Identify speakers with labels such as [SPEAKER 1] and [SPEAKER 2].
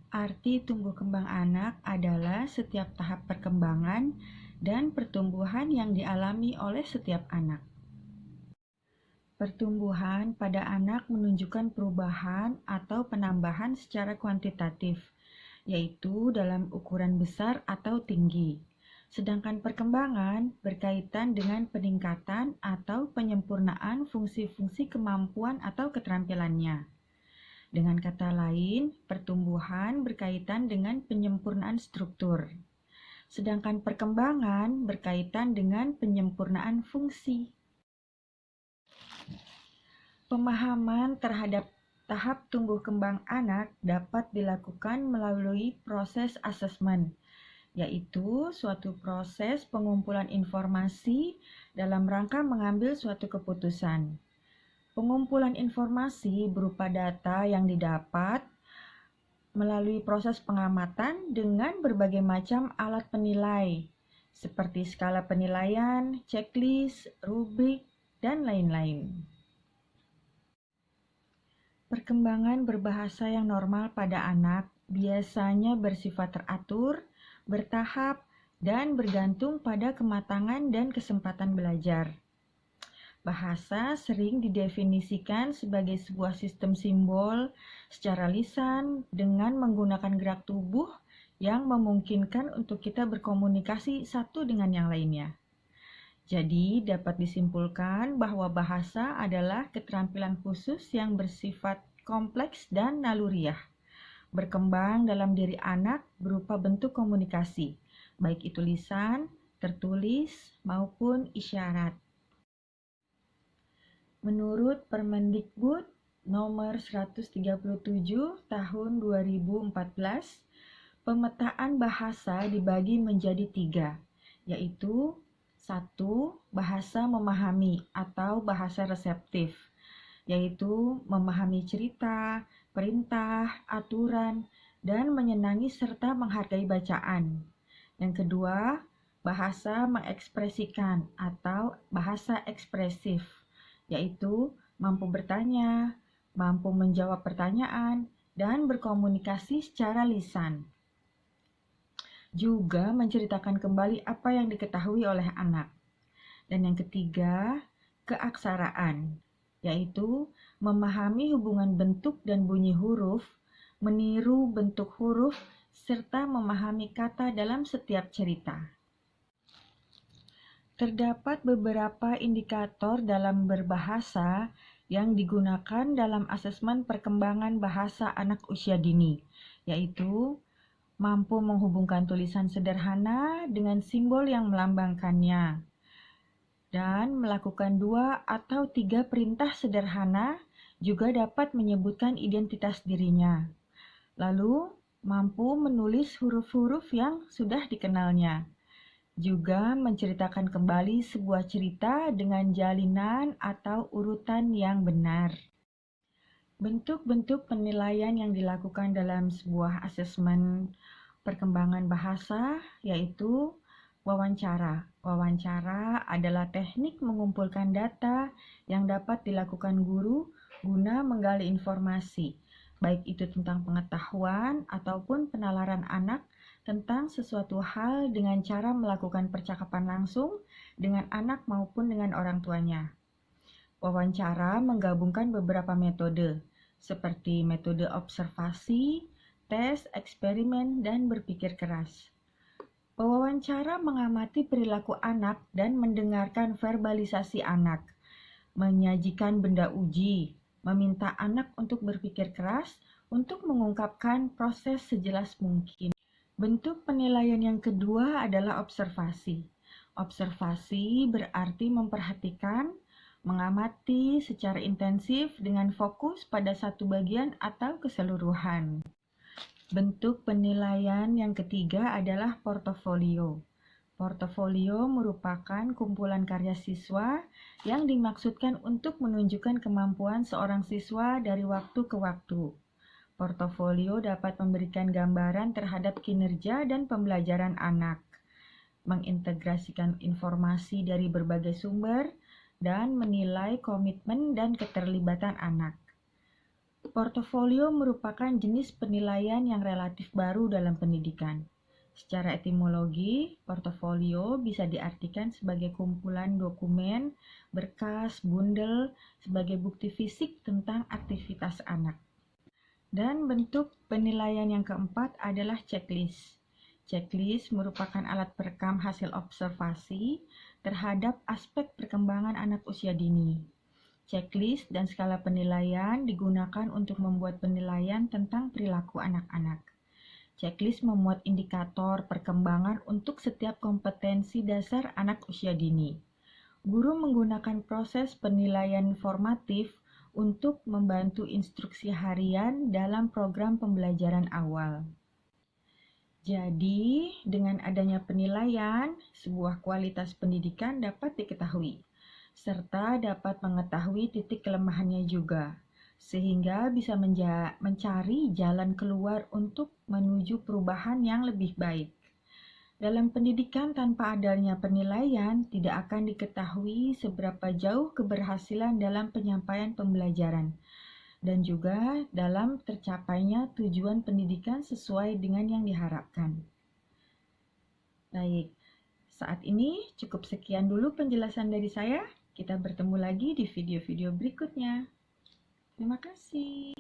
[SPEAKER 1] Arti tumbuh kembang anak adalah setiap tahap perkembangan dan pertumbuhan yang dialami oleh setiap anak. Pertumbuhan pada anak menunjukkan perubahan atau penambahan secara kuantitatif, yaitu dalam ukuran besar atau tinggi. Sedangkan perkembangan berkaitan dengan peningkatan atau penyempurnaan fungsi-fungsi kemampuan atau keterampilannya. Dengan kata lain, pertumbuhan berkaitan dengan penyempurnaan struktur, sedangkan perkembangan berkaitan dengan penyempurnaan fungsi. Pemahaman terhadap tahap tumbuh kembang anak dapat dilakukan melalui proses asesmen, yaitu suatu proses pengumpulan informasi dalam rangka mengambil suatu keputusan. Pengumpulan informasi berupa data yang didapat melalui proses pengamatan dengan berbagai macam alat penilai, seperti skala penilaian, checklist, rubrik, dan lain-lain. Perkembangan berbahasa yang normal pada anak biasanya bersifat teratur, bertahap, dan bergantung pada kematangan dan kesempatan belajar. Bahasa sering didefinisikan sebagai sebuah sistem simbol secara lisan dengan menggunakan gerak tubuh yang memungkinkan untuk kita berkomunikasi satu dengan yang lainnya. Jadi, dapat disimpulkan bahwa bahasa adalah keterampilan khusus yang bersifat kompleks dan naluriah, berkembang dalam diri anak berupa bentuk komunikasi, baik itu lisan, tertulis, maupun isyarat. Menurut Permendikbud nomor 137 tahun 2014, pemetaan bahasa dibagi menjadi 3, yaitu 1. Bahasa memahami atau bahasa reseptif, yaitu memahami cerita, perintah, aturan, dan menyenangi serta menghargai bacaan. Yang kedua, bahasa mengekspresikan atau bahasa ekspresif, yaitu mampu bertanya, mampu menjawab pertanyaan, dan berkomunikasi secara lisan. Juga menceritakan kembali apa yang diketahui oleh anak. Dan yang ketiga, keaksaraan, yaitu memahami hubungan bentuk dan bunyi huruf, meniru bentuk huruf, serta memahami kata dalam setiap cerita. Terdapat beberapa indikator dalam berbahasa yang digunakan dalam asesmen perkembangan bahasa anak usia dini, yaitu mampu menghubungkan tulisan sederhana dengan simbol yang melambangkannya, dan melakukan 2 atau 3 perintah sederhana juga dapat menyebutkan identitas dirinya. Lalu, mampu menulis huruf-huruf yang sudah dikenalnya. Juga menceritakan kembali sebuah cerita dengan jalinan atau urutan yang benar. Bentuk-bentuk penilaian yang dilakukan dalam sebuah asesmen perkembangan bahasa yaitu wawancara. Wawancara adalah teknik mengumpulkan data yang dapat dilakukan guru guna menggali informasi, baik itu tentang pengetahuan ataupun penalaran anak tentang sesuatu hal dengan cara melakukan percakapan langsung dengan anak maupun dengan orang tuanya. Wawancara menggabungkan beberapa metode, seperti metode observasi, tes, eksperimen, dan berpikir keras. Pewawancara mengamati perilaku anak dan mendengarkan verbalisasi anak, menyajikan benda uji, meminta anak untuk berpikir keras untuk mengungkapkan proses sejelas mungkin. Bentuk penilaian yang kedua adalah observasi. Observasi berarti memperhatikan, mengamati secara intensif dengan fokus pada satu bagian atau keseluruhan. Bentuk penilaian yang ketiga adalah portofolio. Portofolio merupakan kumpulan karya siswa yang dimaksudkan untuk menunjukkan kemampuan seorang siswa dari waktu ke waktu. Portofolio dapat memberikan gambaran terhadap kinerja dan pembelajaran anak, mengintegrasikan informasi dari berbagai sumber, dan menilai komitmen dan keterlibatan anak. Portofolio merupakan jenis penilaian yang relatif baru dalam pendidikan. Secara etimologi, portofolio bisa diartikan sebagai kumpulan dokumen, berkas, bundel, sebagai bukti fisik tentang aktivitas anak. Dan bentuk penilaian yang keempat adalah checklist. Checklist merupakan alat perekam hasil observasi terhadap aspek perkembangan anak usia dini. Checklist dan skala penilaian digunakan untuk membuat penilaian tentang perilaku anak-anak. Checklist memuat indikator perkembangan untuk setiap kompetensi dasar anak usia dini. Guru menggunakan proses penilaian formatif untuk membantu instruksi harian dalam program pembelajaran awal. Jadi, dengan adanya penilaian, sebuah kualitas pendidikan dapat diketahui, serta dapat mengetahui titik kelemahannya juga, sehingga bisa mencari jalan keluar untuk menuju perubahan yang lebih baik. Dalam pendidikan tanpa adanya penilaian, tidak akan diketahui seberapa jauh keberhasilan dalam penyampaian pembelajaran, dan juga dalam tercapainya tujuan pendidikan sesuai dengan yang diharapkan. Baik, saat ini cukup sekian dulu penjelasan dari saya. Kita bertemu lagi di video-video berikutnya. Terima kasih.